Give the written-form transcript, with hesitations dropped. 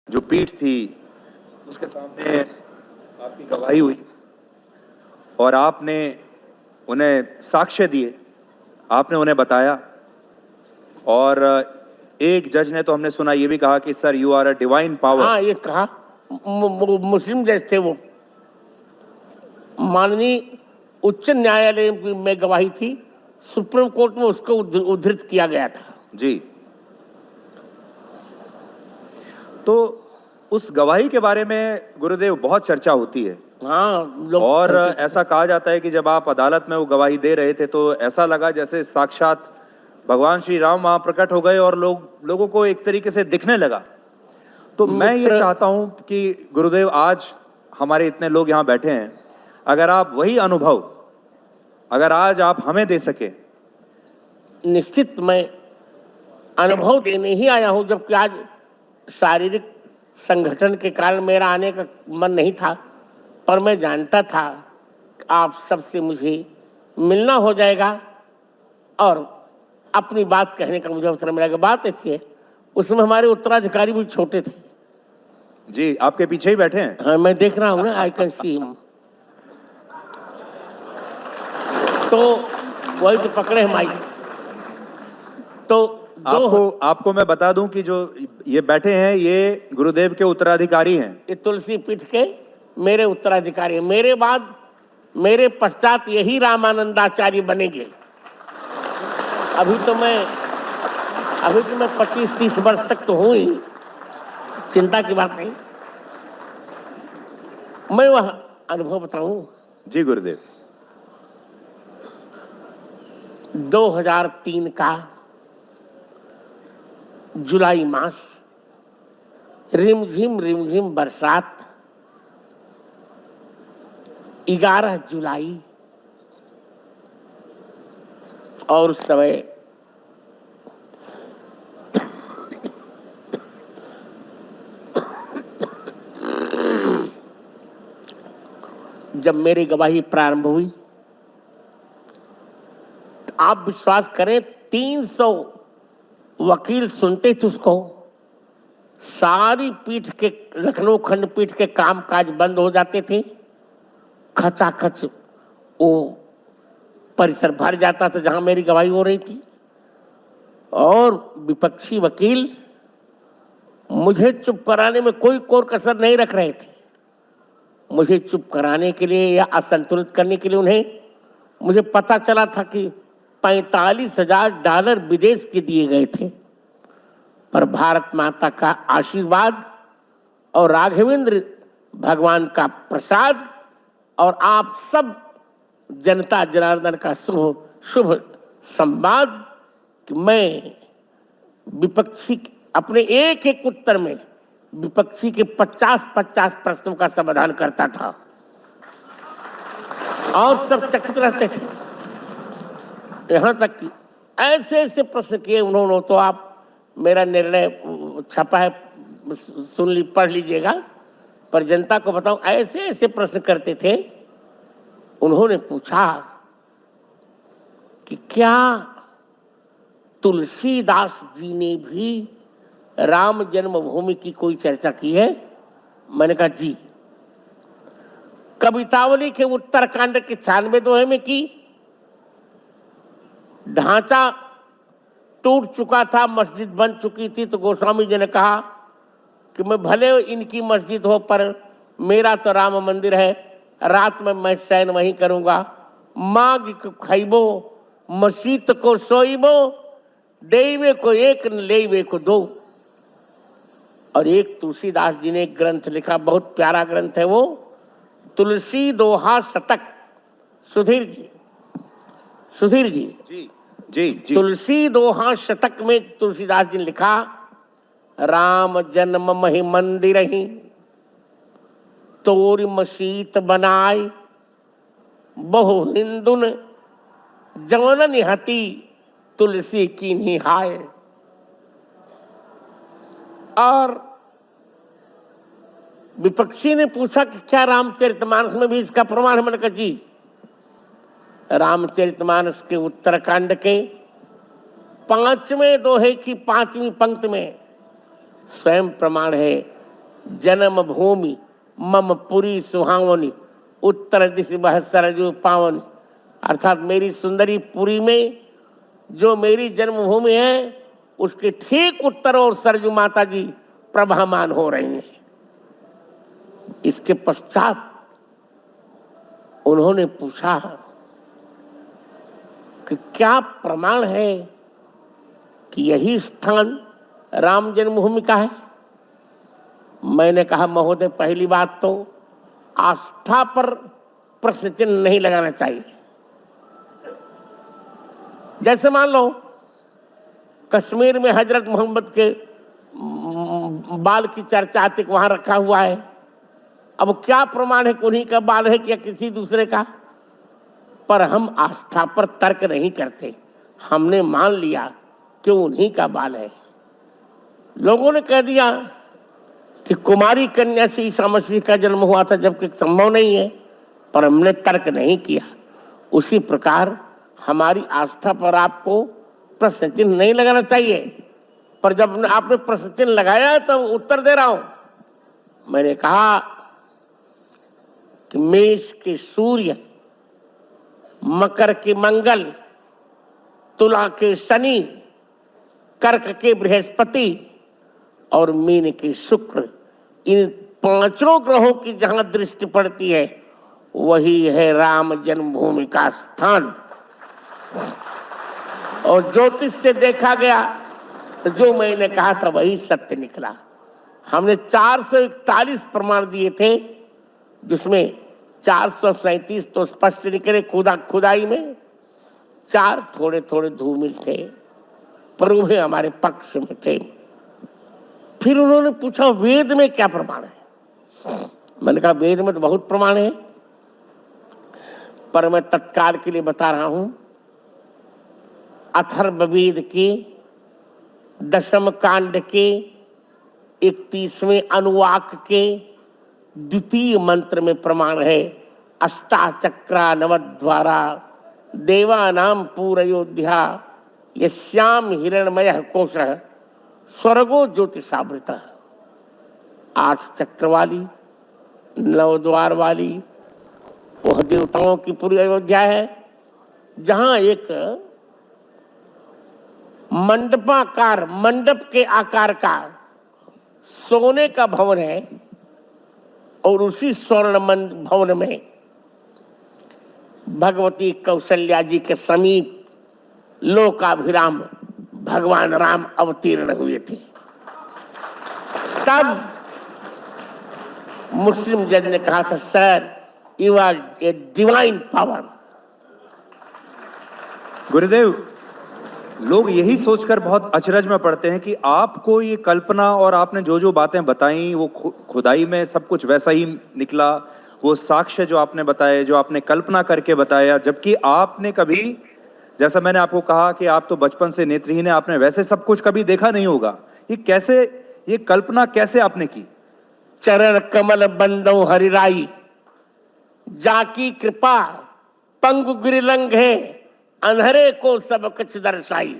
जो पीठ थी उसके सामने आपकी गवाही हुई और आपने उन्हें साक्ष्य दिए, आपने उन्हें बताया। और एक जज ने तो हमने सुना ये भी कहा कि sir you are a divine power. हाँ, ये कहा मुस्लिम जज थे वो। माननीय उच्च न्यायालय में गवाही थी, सुप्रीम कोर्ट में उसको उद्धृत किया गया था। जी, तो उस गवाही के बारे में गुरुदेव बहुत चर्चा होती है। हाँ, और ऐसा कहा जाता है कि जब आप अदालत में वो गवाही दे रहे थे तो ऐसा लगा जैसे साक्षात भगवान श्री राम वहां प्रकट हो गए और लोगों को एक तरीके से दिखने लगा। तो मैं ये चाहता हूं कि गुरुदेव आज हमारे इतने लोग यहाँ बैठे हैं, अगर आप वही अनुभव अगर आज आप हमें दे सके। निश्चित मैं अनुभव देने ही आया हूं, जबकि आज शारीरिक संगठन के कारण मेरा आने का मन नहीं था, पर मैं जानता था आप सबसे मुझे मिलना हो जाएगा और अपनी बात कहने का मुझे अवसर मिलेगा। बात ऐसी है, उसमें हमारे उत्तराधिकारी भी छोटे थे। जी, आपके पीछे ही बैठे हैं। हाँ, मैं देख रहा हूँ ना, आई कैन सी हिम। तो वही तो पकड़े हैं माइक। तो आपको मैं बता दूं कि जो ये बैठे हैं ये गुरुदेव के उत्तराधिकारी हैं। ये तुलसी पीठ के मेरे उत्तराधिकारी हैं। मेरे बाद मेरे पश्चात यही रामानंदाचार्य बनेंगे। अभी तो मैं 25-30 वर्ष तक तो हूँ ही, चिंता की बात नहीं। मैं वह अनुभव बताऊं। जी गुरुदेव। 2003 का जुलाई मास, रिमझिम बरसात, 11 जुलाई, और उस समय जब मेरी गवाही प्रारंभ हुई, आप विश्वास करें 300 वकील सुनते थे उसको। सारी पीठ के, लखनऊ खंडपीठ के कामकाज बंद हो जाते थे। खचाखच वो परिसर भर जाता था जहां मेरी गवाही हो रही थी, और विपक्षी वकील मुझे चुप कराने में कोई कोर कसर नहीं रख रहे थे। मुझे चुप कराने के लिए या असंतुलित करने के लिए उन्हें, मुझे पता चला था कि $45,000 विदेश के दिए गए थे, पर भारत माता का आशीर्वाद और राघवेंद्र भगवान का प्रसाद और आप सब जनता जनार्दन का शुभ संवाद कि मैं विपक्षी अपने एक उत्तर में विपक्षी के 50-50 प्रश्नों का समाधान करता था और सब चकित रहते थे। यहाँ तक कि ऐसे प्रश्न किए उन्होंने, तो आप मेरा निर्णय छपा है, पढ़ लीजिएगा, पर जनता को बताऊं, ऐसे प्रश्न करते थे। उन्होंने पूछा कि क्या तुलसीदास जी ने भी राम जन्मभूमि की कोई चर्चा की है? मैंने कहा जी। कवितावली के उत्तरकांड के 96 दोहे में की। ढांचा टूट चुका था, मस्जिद बन चुकी थी, तो गोस्वामी जी ने कहा कि मैं भले इनकी मस्जिद हो पर मेरा तो राम मंदिर है, रात में मैं शयन वहीं करूंगा। माग को खैबो मसीत को सोईबो, देवे को एक लेवे को दो। और एक तुलसीदास जी ने एक ग्रंथ लिखा, बहुत प्यारा ग्रंथ है वो, तुलसी दोहा शतक। सुधीर जी जी। तुलसी दोहा शतक में तुलसीदास जी ने लिखा, राम जन्म महि मंदिर ही, तोरी मसीत बनाए, बहु हिंदुन जवन निहती, तुलसी की निहाय। और विपक्षी ने पूछा कि क्या रामचरितमानस में भी इसका प्रमाण है? मैंने कहा जी। रामचरितमानस के उत्तरकांड के 5वें दोहे की 5वीं पंक्ति में स्वयं प्रमाण है जन्म भूमि मम पुरी सुहावनी, उत्तर दिश बह सरजू पावनी। अर्थात मेरी सुंदरी पुरी में जो मेरी जन्मभूमि है उसके ठीक उत्तर और सरजू माता जी प्रभामान हो रही हैं। इसके पश्चात उन्होंने पूछा कि क्या प्रमाण है कि यही स्थान राम जन्मभूमि का है। मैंने कहा महोदय, पहली बात तो आस्था पर प्रश्न चिन्ह नहीं लगाना चाहिए। जैसे मान लो कश्मीर में हजरत मोहम्मद के बाल की चर्चा आती, वहां रखा हुआ है। अब क्या प्रमाण है कि उन्हीं का बाल है कि या किसी दूसरे का। पर हम आस्था पर तर्क नहीं करते, हमने मान लिया कि उन्हीं का बाल है। लोगों ने कह दिया कि कुमारी कन्या से ईसा मसीह का जन्म हुआ था, जबकि संभव नहीं है, पर हमने तर्क नहीं किया। उसी प्रकार हमारी आस्था पर आपको प्रश्न चिन्ह नहीं लगाना चाहिए। पर जब आपने प्रश्न चिन्ह लगाया है तो उत्तर दे रहा हूं। मैंने कहा कि मेष के सूर्य, मकर के मंगल, तुला के शनि, कर्क के बृहस्पति और मीन के शुक्र, इन पांचों ग्रहों की जहां दृष्टि पड़ती है वही है राम जन्मभूमि का स्थान। और ज्योतिष से देखा गया तो जो मैंने कहा था वही सत्य निकला। हमने 441 प्रमाण दिए थे, जिसमें 437 तो स्पष्ट निकले खुदाई में, 4 थोड़े थोड़े धूमिल थे, पर वे हमारे पक्ष में थे। फिर उन्होंने पूछा वेद में क्या प्रमाण है। मैंने कहा वेद में तो बहुत प्रमाण है, पर मैं तत्काल के लिए बता रहा हूं। अथर्ववेद के 10वें कांड के 31वें अनुवाक के द्वितीय मंत्र में प्रमाण है। अष्टाचक्रा नवद्वारा देवानाम पूरयोध्या यस्याम हिरणमय कोशः स्वर्गो ज्योतिषावृत। 8 चक्र वाली 9 द्वार वाली वह देवताओं की पूरी अयोध्या है, जहां एक मंडपाकार, मंडप के आकार का सोने का भवन है और उसी स्वर्ण भवन में भगवती कौशल्या जी के समीप लोकाभिराम भगवान राम अवतीर्ण हुए थे। तब मुस्लिम जज ने कहा था, sir you are a divine power. Gurudev, लोग यही सोचकर बहुत अचरज में पड़ते हैं कि आपको ये कल्पना और आपने जो जो बातें बताई वो खुदाई में सब कुछ वैसा ही निकला, वो साक्ष्य जो आपने बताए, जो आपने कल्पना करके बताया, जबकि आपने कभी, जैसा मैंने आपको कहा कि आप तो बचपन से नेत्रहीन हैं, आपने वैसे सब कुछ कभी देखा नहीं होगा। ये कैसे, ये कल्पना कैसे आपने की? चरण कमल बंदो हरिराई, जाकी कृपा पंगु गिरिलंघे, अंधरे को सब कुछ दर्शाई।